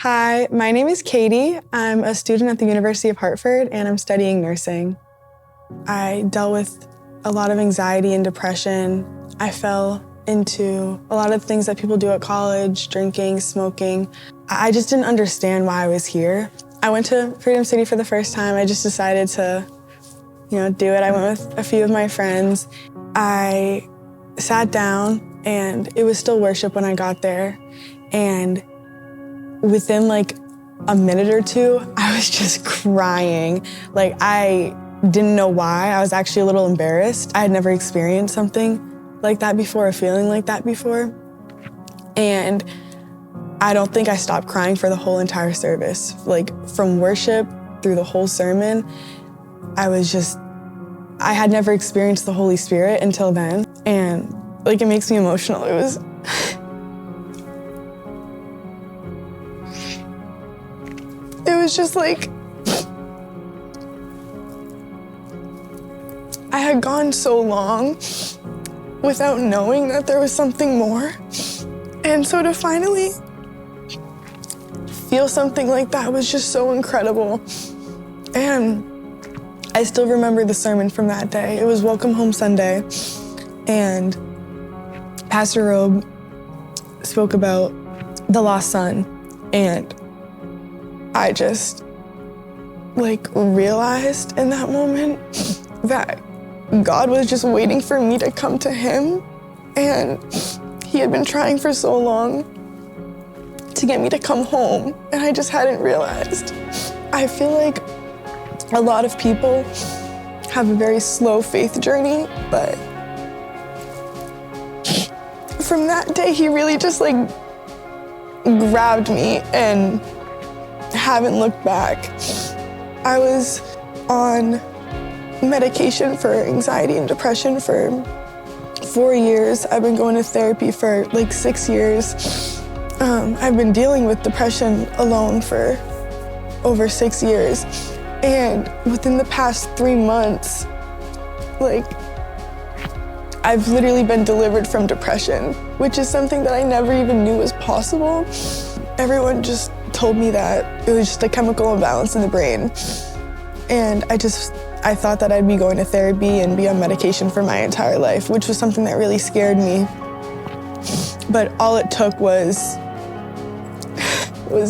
Hi, my name is Katie. I'm a student at the University of Hartford and I'm studying nursing. I dealt with a lot of anxiety and depression. I fell into a lot of things that people do at college, drinking, smoking. I just didn't understand why I was here. I went to Freedom City for the first time. I just decided to, do it. I went with a few of my friends. I sat down and it was still worship when I got there. And within like a minute or two, I was just crying. Like I didn't know why. I was actually a little embarrassed. I had never experienced something like that before, a feeling like that before. And I don't think I stopped crying for the whole entire service. Like from worship through the whole sermon, I had never experienced the Holy Spirit until then. And like it makes me emotional. It was just like, I had gone so long without knowing that there was something more. And so to finally feel something like that was just so incredible. And I still remember the sermon from that day. It was Welcome Home Sunday. And Pastor Robe spoke about the lost son. And I just realized in that moment that God was just waiting for me to come to him. And he had been trying for so long to get me to come home. And I just hadn't realized. I feel like a lot of people have a very slow faith journey, but from that day, he really just grabbed me and haven't looked back. I was on medication for anxiety and depression for 4 years. I've been going to therapy for 6 years. I've been dealing with depression alone for over 6 years. And within the past 3 months, I've literally been delivered from depression, which is something that I never even knew was possible. Everyone just told me that it was just a chemical imbalance in the brain. And I thought that I'd be going to therapy and be on medication for my entire life, which was something that really scared me. But all it took was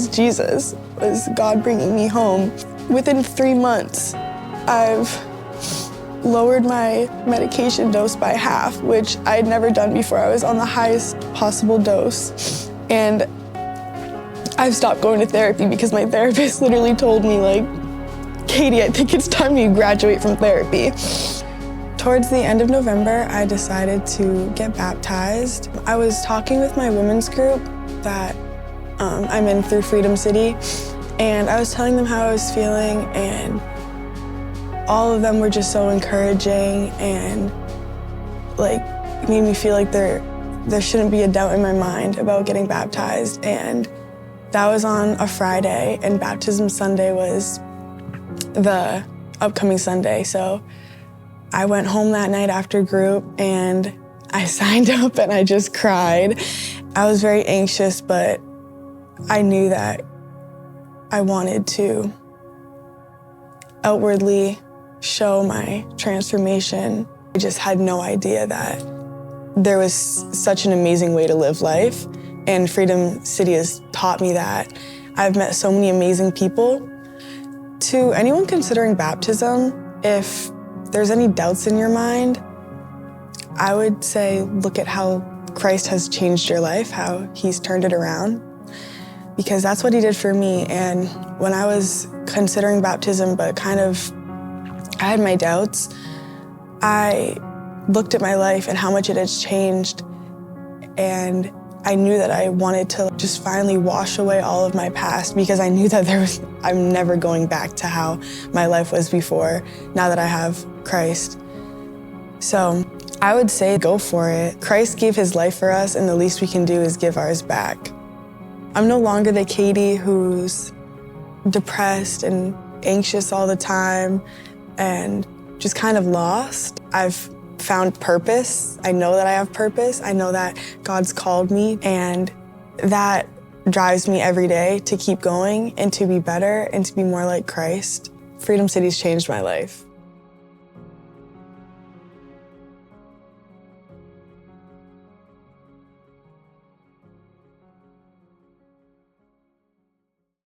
Jesus, was God bringing me home. Within 3 months, I've lowered my medication dose by half, which I had never done before. I was on the highest possible dose. And I've stopped going to therapy because my therapist literally told me, Katie, I think it's time you graduate from therapy. Towards the end of November, I decided to get baptized. I was talking with my women's group that I'm in through Freedom City, and I was telling them how I was feeling, and all of them were just so encouraging and made me feel like there shouldn't be a doubt in my mind about getting baptized. And that was on a Friday, and Baptism Sunday was the upcoming Sunday. So I went home that night after group and I signed up and I just cried. I was very anxious, but I knew that I wanted to outwardly show my transformation. I just had no idea that there was such an amazing way to live life. And Freedom City has taught me that. I've met so many amazing people. To anyone considering baptism, if there's any doubts in your mind, I would say look at how Christ has changed your life, how he's turned it around, because that's what he did for me. And when I was considering baptism, but I had my doubts, I looked at my life and how much it has changed, and I knew that I wanted to just finally wash away all of my past, because I knew that I'm never going back to how my life was before, now that I have Christ. So I would say go for it. Christ gave his life for us, and the least we can do is give ours back. I'm no longer the Katie who's depressed and anxious all the time and just kind of lost. I've found purpose. I know that I have purpose. I know that God's called me, and that drives me every day to keep going and to be better and to be more like Christ. Freedom City's changed my life.